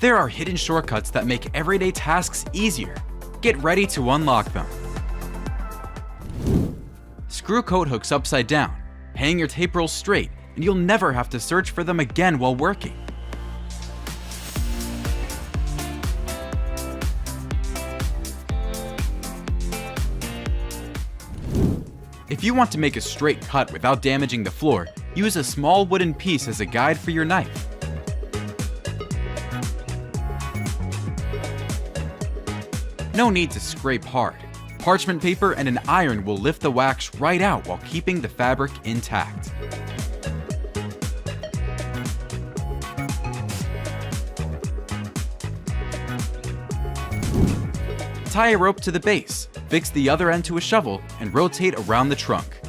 There are hidden shortcuts that make everyday tasks easier. Get ready to unlock them. Screw coat hooks upside down. Hang your tape rolls straight, and you'll never have to search for them again while working. If you want to make a straight cut without damaging the floor, use a small wooden piece as a guide for your knife. No need to scrape hard. Parchment paper and an iron will lift the wax right out while keeping the fabric intact. Tie a rope to the base, fix the other end to a shovel, and rotate around the trunk.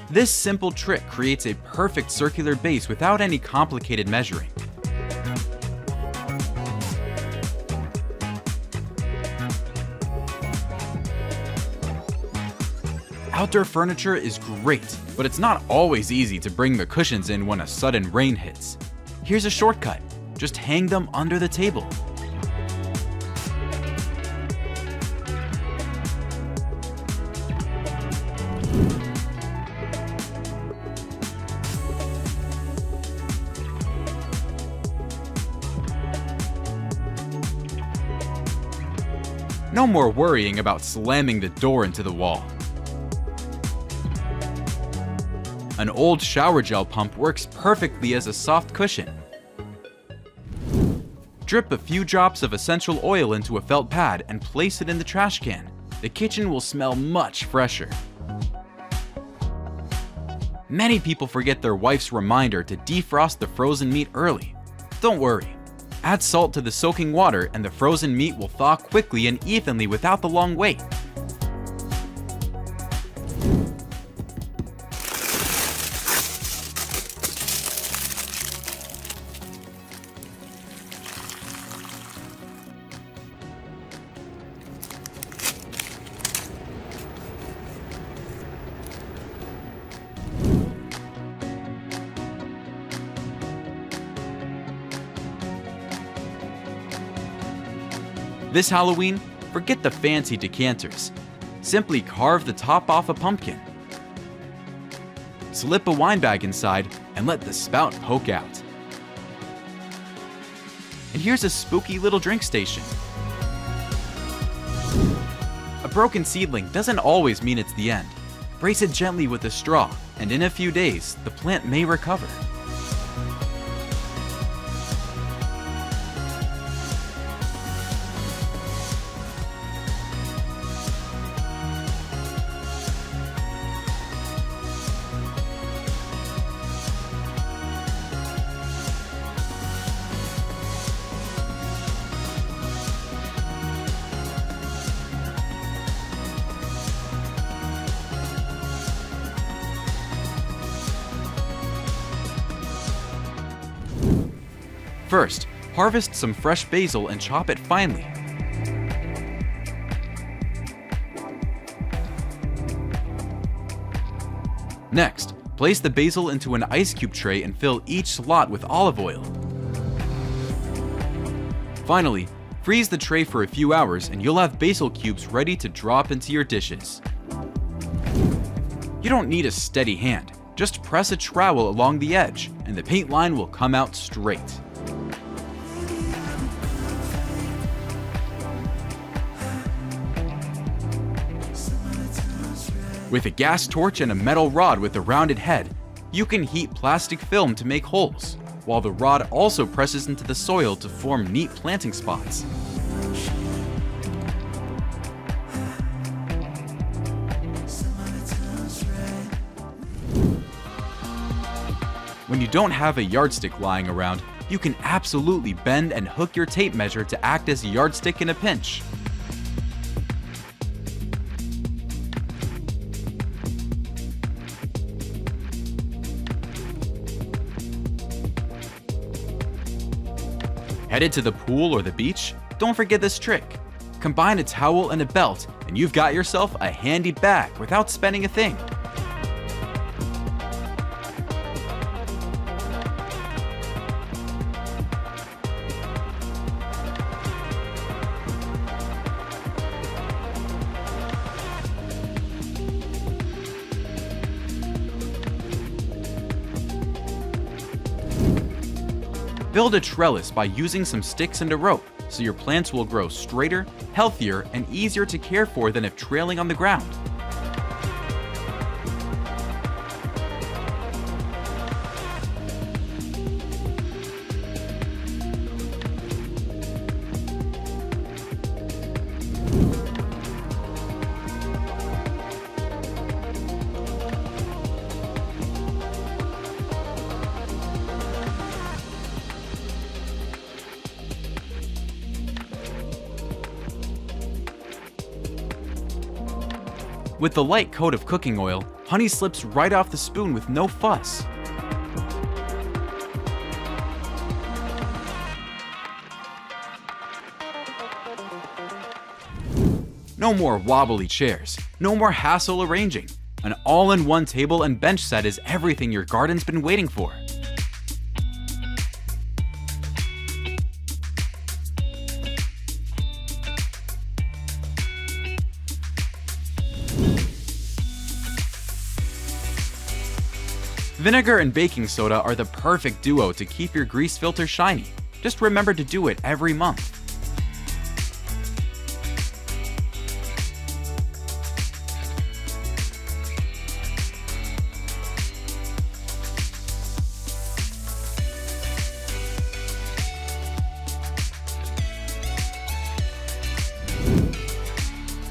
This simple trick creates a perfect circular base without any complicated measuring. Outdoor furniture is great, but it's not always easy to bring the cushions in when a sudden rain hits. Here's a shortcut. Just hang them under the table. No more worrying about slamming the door into the wall. An old shower gel pump works perfectly as a soft cushion. Drip a few drops of essential oil into a felt pad and place it in the trash can. The kitchen will smell much fresher. Many people forget their wife's reminder to defrost the frozen meat early. Don't worry. Add salt to the soaking water and the frozen meat will thaw quickly and evenly without the long wait. This Halloween, forget the fancy decanters. Simply carve the top off a pumpkin. Slip a wine bag inside and let the spout poke out. And here's a spooky little drink station. A broken seedling doesn't always mean it's the end. Brace it gently with a straw, and in a few days, the plant may recover. First, harvest some fresh basil and chop it finely. Next, place the basil into an ice cube tray and fill each slot with olive oil. Finally, freeze the tray for a few hours and you'll have basil cubes ready to drop into your dishes. You don't need a steady hand. Just press a trowel along the edge and the paint line will come out straight. With a gas torch and a metal rod with a rounded head, you can heat plastic film to make holes, while the rod also presses into the soil to form neat planting spots. When you don't have a yardstick lying around, you can absolutely bend and hook your tape measure to act as a yardstick in a pinch. Headed to the pool or the beach? Don't forget this trick. Combine a towel and a belt, and you've got yourself a handy bag without spending a thing. Build a trellis by using some sticks and a rope, so your plants will grow straighter, healthier, and easier to care for than if trailing on the ground. With the light coat of cooking oil, honey slips right off the spoon with no fuss. No more wobbly chairs, no more hassle arranging. An all-in-one table and bench set is everything your garden's been waiting for. Vinegar and baking soda are the perfect duo to keep your grease filter shiny. Just remember to do it every month.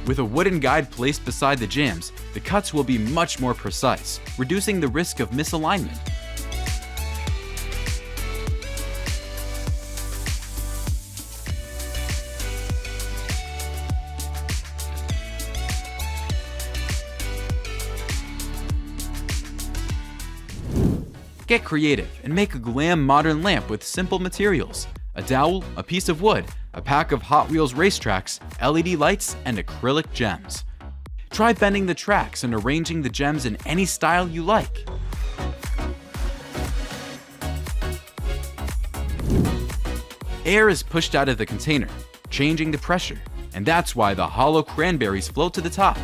With a wooden guide placed beside the jams, the cuts will be much more precise, reducing the risk of misalignment. Get creative and make a glam modern lamp with simple materials: a dowel, a piece of wood, a pack of Hot Wheels racetracks, LED lights, and acrylic gems. Try bending the tracks and arranging the gems in any style you like. Air is pushed out of the container, changing the pressure, and that's why the hollow cranberries float to the top.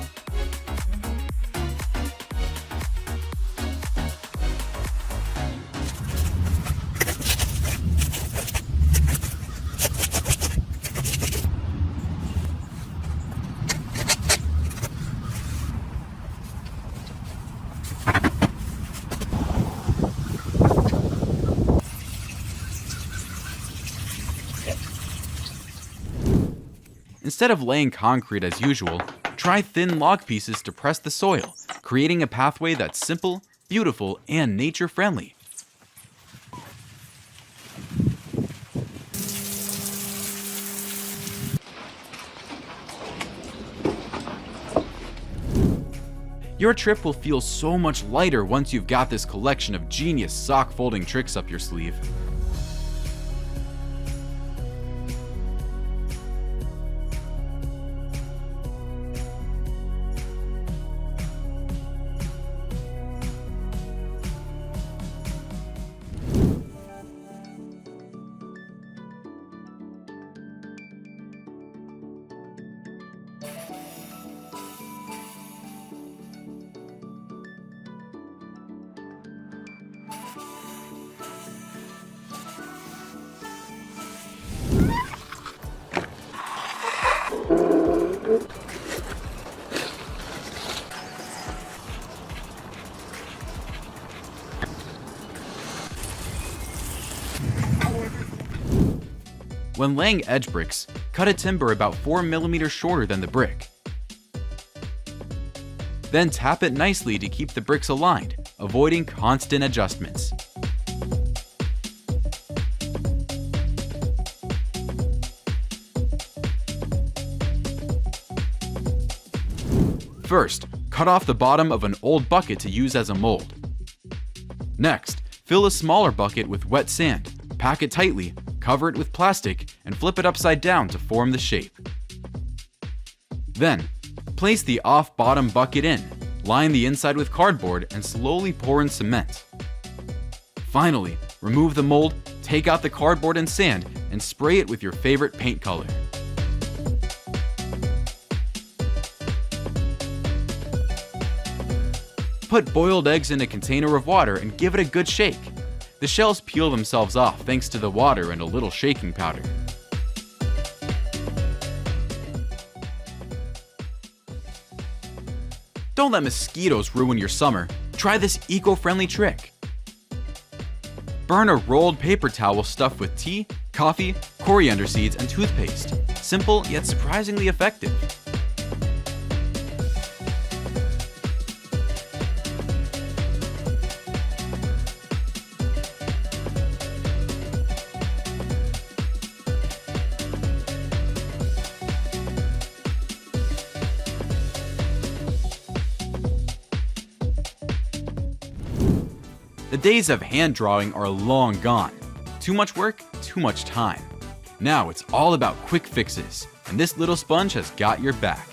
Instead of laying concrete as usual, try thin log pieces to press the soil, creating a pathway that's simple, beautiful, and nature-friendly. Your trip will feel so much lighter once you've got this collection of genius sock folding tricks up your sleeve. When laying edge bricks, cut a timber about 4 mm shorter than the brick. Then tap it nicely to keep the bricks aligned, avoiding constant adjustments. First, cut off the bottom of an old bucket to use as a mold. Next, fill a smaller bucket with wet sand, pack it tightly, cover it with plastic, and flip it upside down to form the shape. Then, place the off-bottom bucket in, line the inside with cardboard, and slowly pour in cement. Finally, remove the mold, take out the cardboard and sand, and spray it with your favorite paint color. Put boiled eggs in a container of water and give it a good shake. The shells peel themselves off thanks to the water and a little shaking powder. Don't let mosquitoes ruin your summer. Try this eco-friendly trick. Burn a rolled paper towel stuffed with tea, coffee, coriander seeds, and toothpaste. Simple yet surprisingly effective. The days of hand drawing are long gone. Too much work, too much time. Now it's all about quick fixes, and this little sponge has got your back.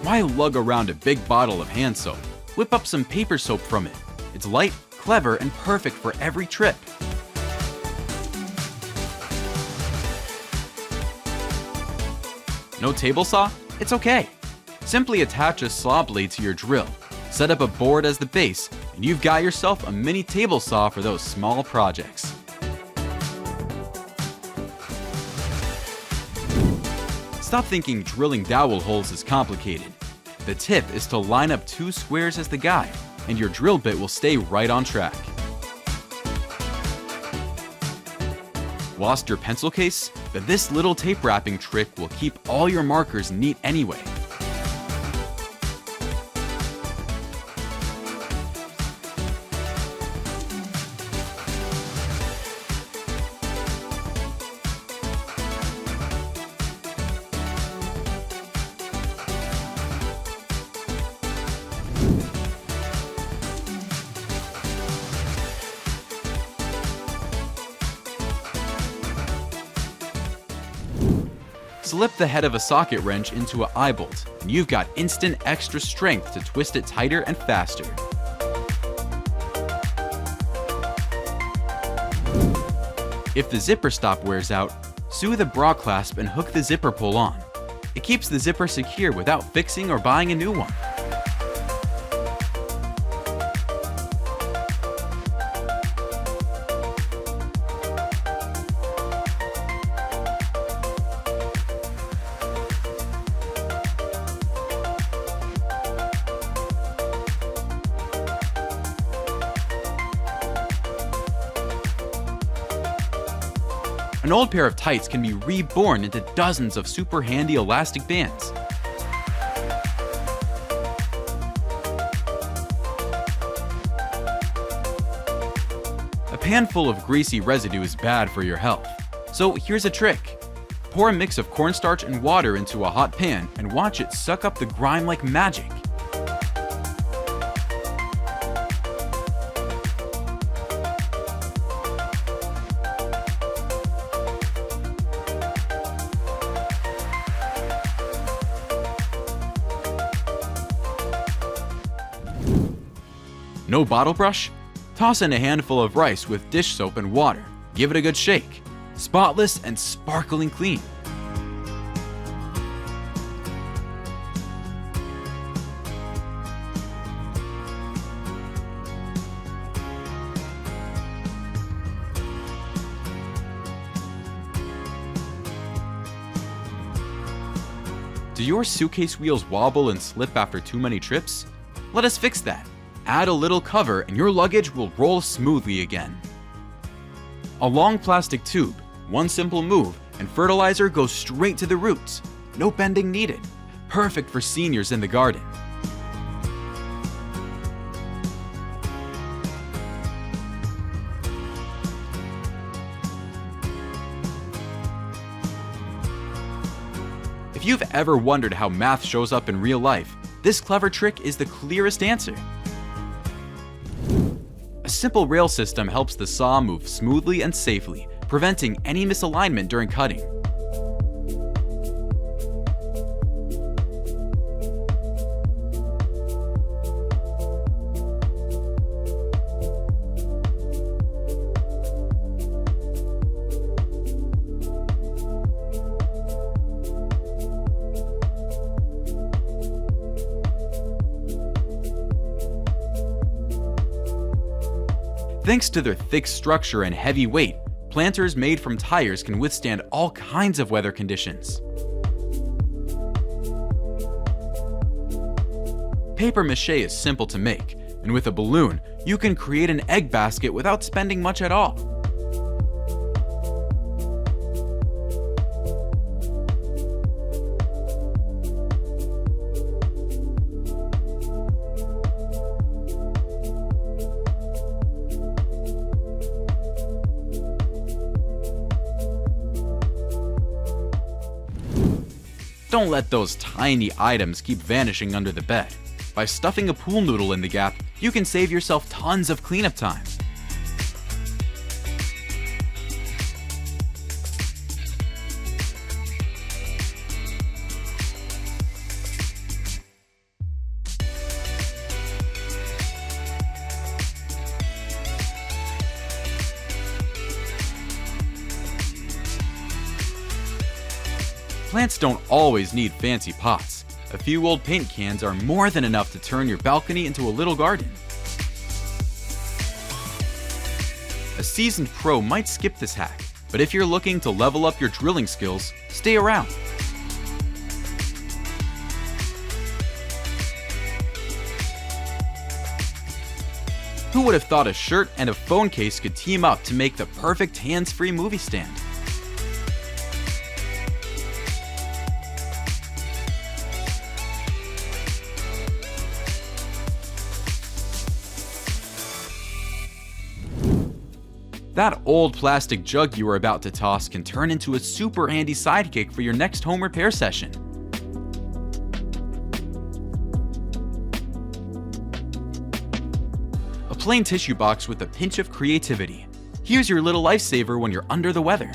Why lug around a big bottle of hand soap? Whip up some paper soap from it. It's light, clever, and perfect for every trip. No table saw? It's okay. Simply attach a saw blade to your drill, set up a board as the base, and you've got yourself a mini table saw for those small projects. Stop thinking drilling dowel holes is complicated. The tip is to line up 2 squares as the guide, and your drill bit will stay right on track. Lost your pencil case? Then this little tape wrapping trick will keep all your markers neat anyway. Slip the head of a socket wrench into an eye bolt, and you've got instant extra strength to twist it tighter and faster. If the zipper stop wears out, sew the bra clasp and hook the zipper pull on. It keeps the zipper secure without fixing or buying a new one. An old pair of tights can be reborn into dozens of super handy elastic bands. A pan full of greasy residue is bad for your health. So here's a trick. Pour a mix of cornstarch and water into a hot pan and watch it suck up the grime like magic. No bottle brush? Toss in a handful of rice with dish soap and water. Give it a good shake. Spotless and sparkling clean. Do your suitcase wheels wobble and slip after too many trips? Let us fix that. Add a little cover and your luggage will roll smoothly again. A long plastic tube, one simple move, and fertilizer goes straight to the roots. No bending needed. Perfect for seniors in the garden. If you've ever wondered how math shows up in real life, this clever trick is the clearest answer. A simple rail system helps the saw move smoothly and safely, preventing any misalignment during cutting. Thanks to their thick structure and heavy weight, planters made from tires can withstand all kinds of weather conditions. Paper mache is simple to make, and with a balloon, you can create an egg basket without spending much at all. Don't let those tiny items keep vanishing under the bed. By stuffing a pool noodle in the gap, you can save yourself tons of cleanup time. Plants don't always need fancy pots. A few old paint cans are more than enough to turn your balcony into a little garden. A seasoned pro might skip this hack, but if you're looking to level up your drilling skills, stay around. Who would have thought a shirt and a phone case could team up to make the perfect hands-free movie stand? That old plastic jug you were about to toss can turn into a super handy sidekick for your next home repair session. A plain tissue box with a pinch of creativity. Here's your little lifesaver when you're under the weather.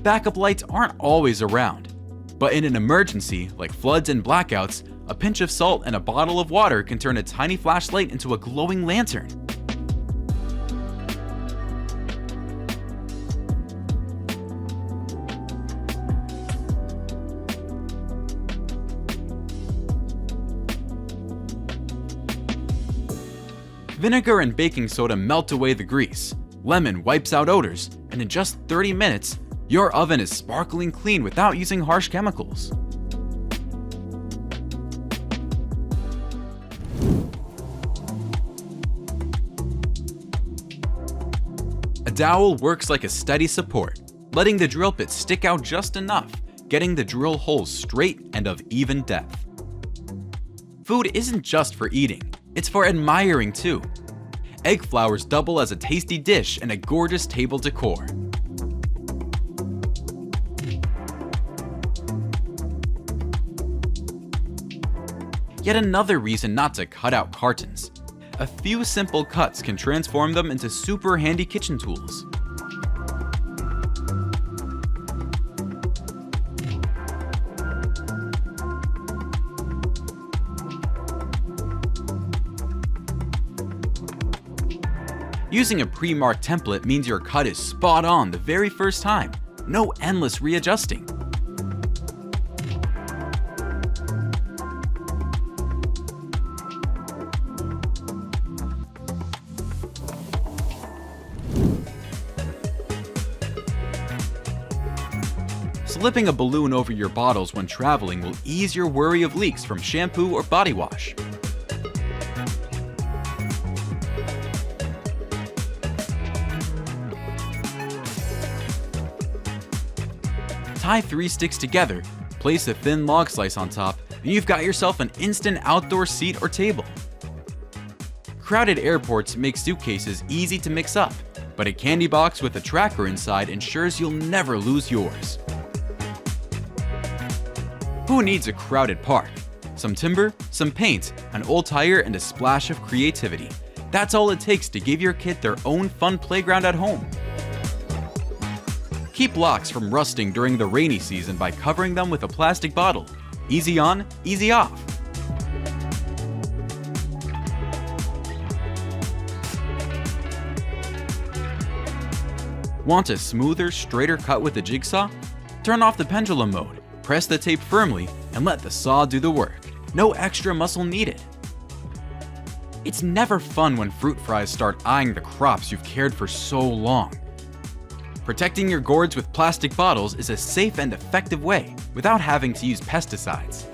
Backup lights aren't always around. But in an emergency, like floods and blackouts, a pinch of salt and a bottle of water can turn a tiny flashlight into a glowing lantern. Vinegar and baking soda melt away the grease. Lemon wipes out odors, and in just 30 minutes, your oven is sparkling clean without using harsh chemicals. A dowel works like a steady support, letting the drill bit stick out just enough, getting the drill holes straight and of even depth. Food isn't just for eating, it's for admiring too. Egg flowers double as a tasty dish and a gorgeous table decor. Yet another reason not to cut out cartons. A few simple cuts can transform them into super handy kitchen tools. Using a pre-marked template means your cut is spot on the very first time. No endless readjusting. Slipping a balloon over your bottles when traveling will ease your worry of leaks from shampoo or body wash. Tie 3 sticks together, place a thin log slice on top, and you've got yourself an instant outdoor seat or table. Crowded airports make suitcases easy to mix up, but a candy box with a tracker inside ensures you'll never lose yours. Who needs a crowded park? Some timber, some paint, an old tire, and a splash of creativity. That's all it takes to give your kid their own fun playground at home. Keep locks from rusting during the rainy season by covering them with a plastic bottle. Easy on, easy off. Want a smoother, straighter cut with a jigsaw? Turn off the pendulum mode. Press the tape firmly, and let the saw do the work. No extra muscle needed. It's never fun when fruit flies start eyeing the crops you've cared for so long. Protecting your gourds with plastic bottles is a safe and effective way without having to use pesticides.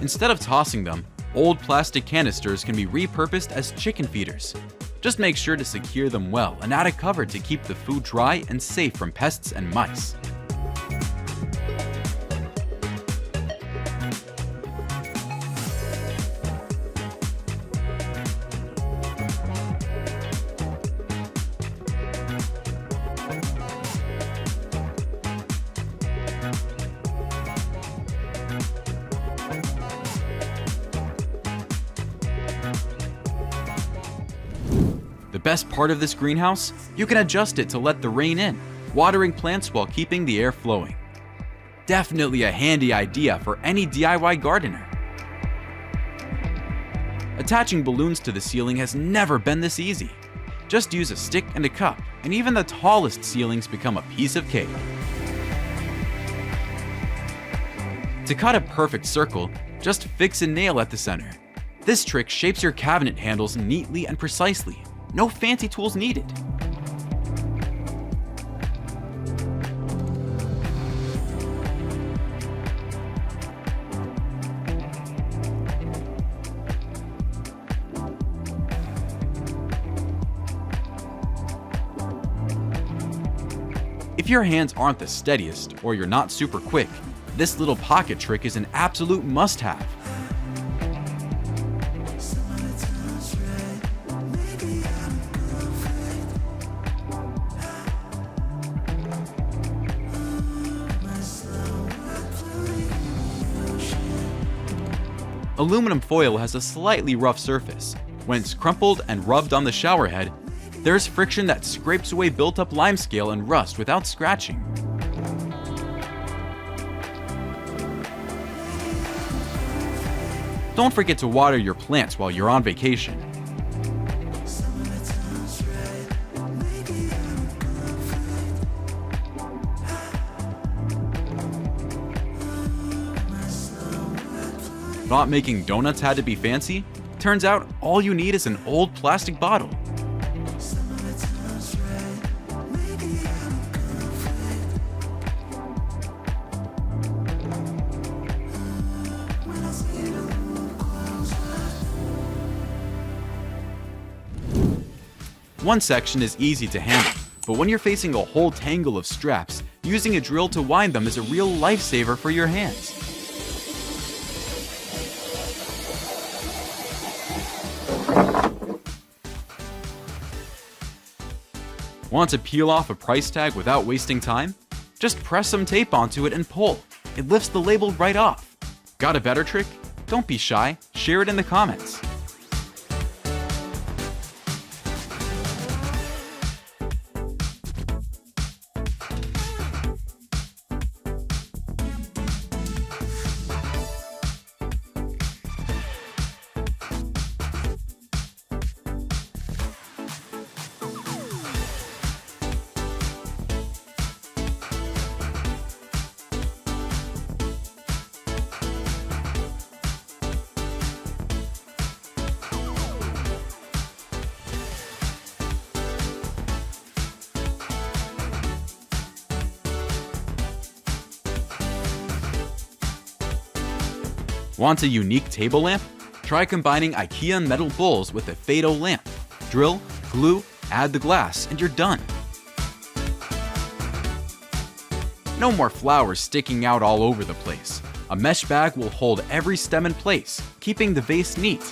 Instead of tossing them, old plastic canisters can be repurposed as chicken feeders. Just make sure to secure them well and add a cover to keep the food dry and safe from pests and mice. The best part of this greenhouse? You can adjust it to let the rain in, watering plants while keeping the air flowing. Definitely a handy idea for any DIY gardener. Attaching balloons to the ceiling has never been this easy. Just use a stick and a cup, and even the tallest ceilings become a piece of cake. To cut a perfect circle, just fix a nail at the center. This trick shapes your cabinet handles neatly and precisely. No fancy tools needed. If your hands aren't the steadiest or you're not super quick, this little pocket trick is an absolute must-have. Aluminum foil has a slightly rough surface. When it's crumpled and rubbed on the shower head, there's friction that scrapes away built-up limescale and rust without scratching. Don't forget to water your plants while you're on vacation. Thought making donuts had to be fancy? Turns out all you need is an old plastic bottle. One section is easy to handle, but when you're facing a whole tangle of straps, using a drill to wind them is a real lifesaver for your hands. Want to peel off a price tag without wasting time? Just press some tape onto it and pull. It lifts the label right off. Got a better trick? Don't be shy, share it in the comments. Want a unique table lamp? Try combining IKEA metal bowls with a Fado lamp. Drill, glue, add the glass, and you're done. No more flowers sticking out all over the place. A mesh bag will hold every stem in place, keeping the vase neat.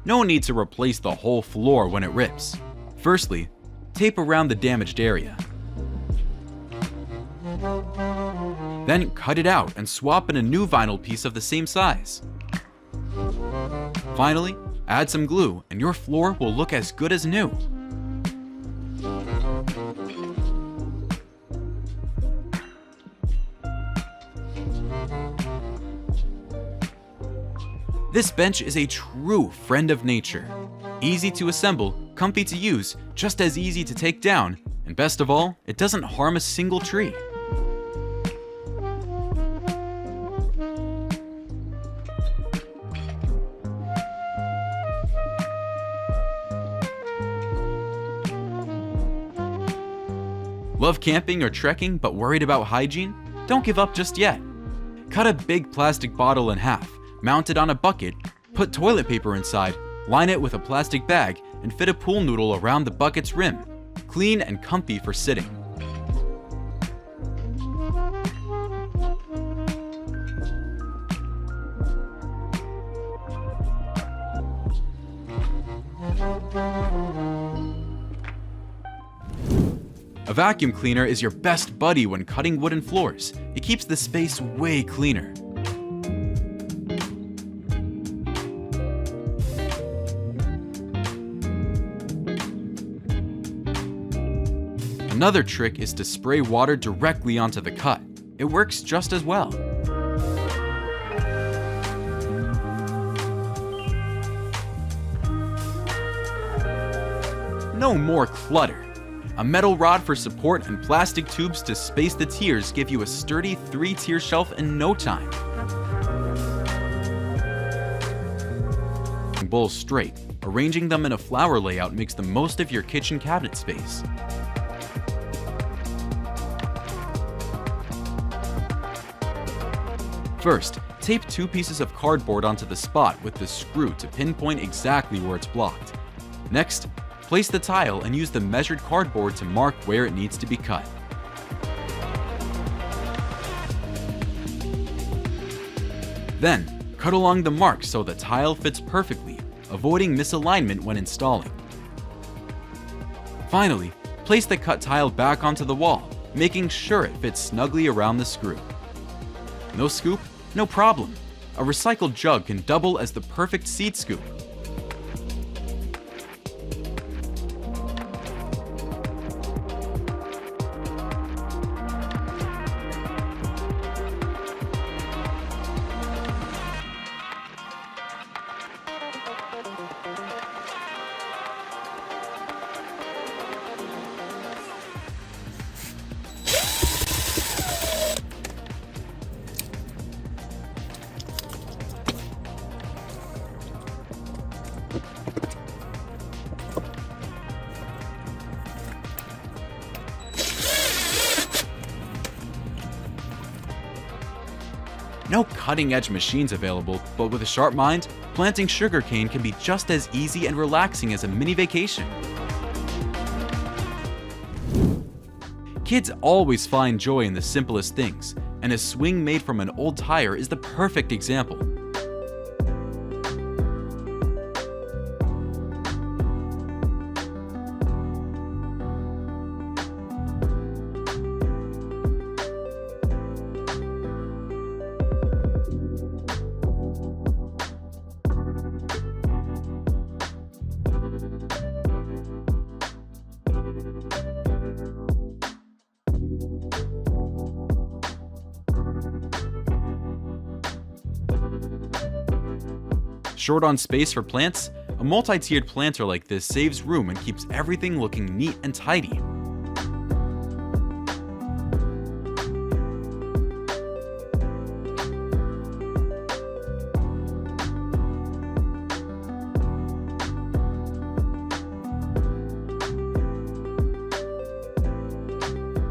No need to replace the whole floor when it rips. Firstly, tape around the damaged area. Then cut it out and swap in a new vinyl piece of the same size. Finally, add some glue and your floor will look as good as new. This bench is a true friend of nature. Easy to assemble, comfy to use, just as easy to take down, and best of all, it doesn't harm a single tree. Love camping or trekking but worried about hygiene? Don't give up just yet. Cut a big plastic bottle in half, mount it on a bucket, put toilet paper inside, line it with a plastic bag, and fit a pool noodle around the bucket's rim. Clean and comfy for sitting. A vacuum cleaner is your best buddy when cutting wooden floors. It keeps the space way cleaner. Another trick is to spray water directly onto the cut. It works just as well. No more clutter. A metal rod for support and plastic tubes to space the tiers give you a sturdy 3-tier shelf in no time. Bowls straight, arranging them in a flower layout makes the most of your kitchen cabinet space. First, tape 2 pieces of cardboard onto the spot with the screw to pinpoint exactly where it's blocked. Next, place the tile and use the measured cardboard to mark where it needs to be cut. Then, cut along the mark so the tile fits perfectly, avoiding misalignment when installing. Finally, place the cut tile back onto the wall, making sure it fits snugly around the screw. No scoop? No problem. A recycled jug can double as the perfect seed scoop. No cutting-edge machines available, but with a sharp mind, planting sugarcane can be just as easy and relaxing as a mini vacation. Kids always find joy in the simplest things, and a swing made from an old tire is the perfect example. Short on space for plants? A multi-tiered planter like this saves room and keeps everything looking neat and tidy.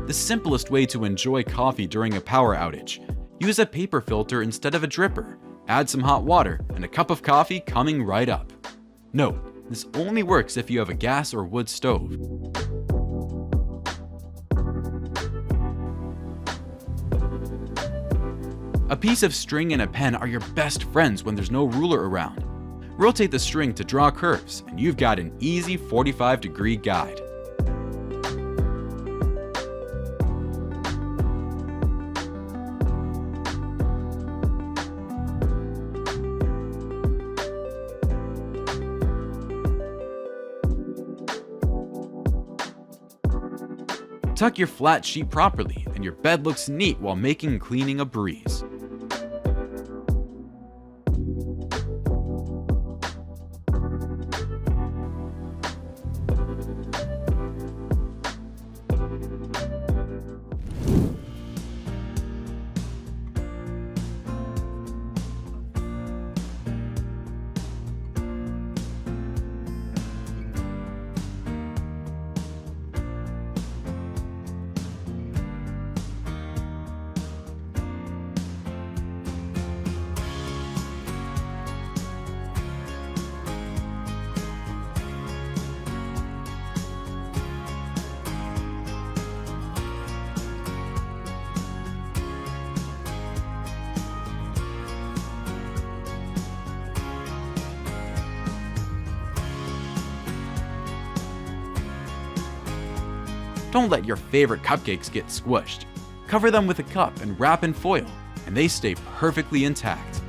The simplest way to enjoy coffee during a power outage. Use a paper filter instead of a dripper. Add some hot water, and a cup of coffee coming right up. Note, this only works if you have a gas or wood stove. A piece of string and a pen are your best friends when there's no ruler around. Rotate the string to draw curves, and you've got an easy 45-degree guide. Tuck your flat sheet properly, and your bed looks neat while making cleaning a breeze. Don't let your favorite cupcakes get squished. Cover them with a cup and wrap in foil, and they stay perfectly intact.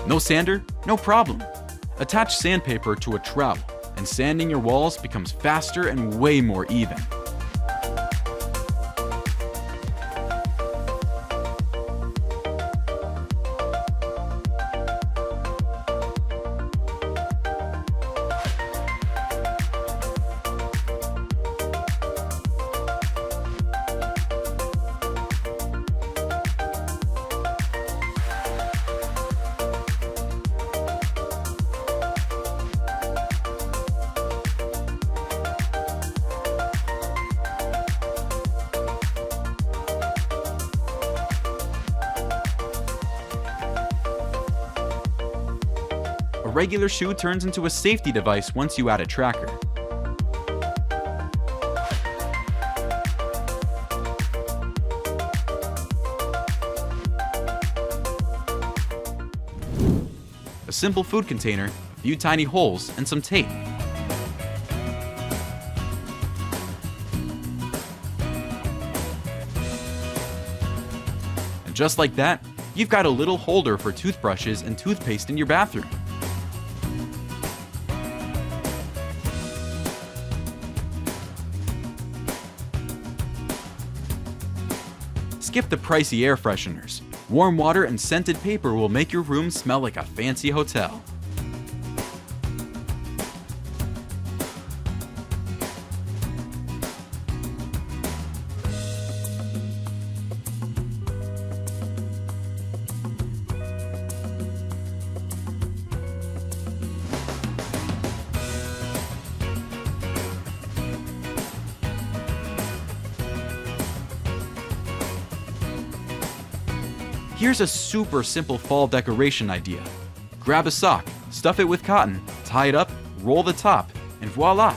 No sander? No problem. Attach sandpaper to a trowel, and sanding your walls becomes faster and way more even. A regular shoe turns into a safety device once you add a tracker. A simple food container, a few tiny holes, and some tape. And just like that, you've got a little holder for toothbrushes and toothpaste in your bathroom. Skip the pricey air fresheners. Warm water and scented paper will make your room smell like a fancy hotel. Here's a super simple fall decoration idea. Grab a sock, stuff it with cotton, tie it up, roll the top, and voila!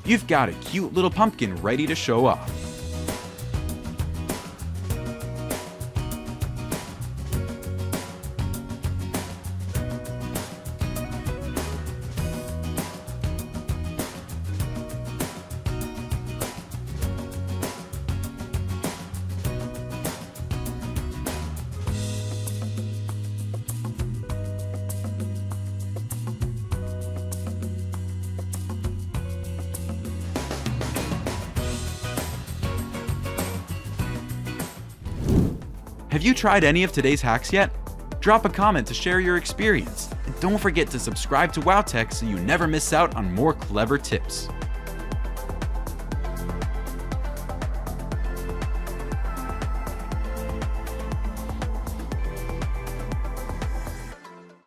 You've got a cute little pumpkin ready to show off. Have you tried any of today's hacks yet? Drop a comment to share your experience, and don't forget to subscribe to WowTech so you never miss out on more clever tips.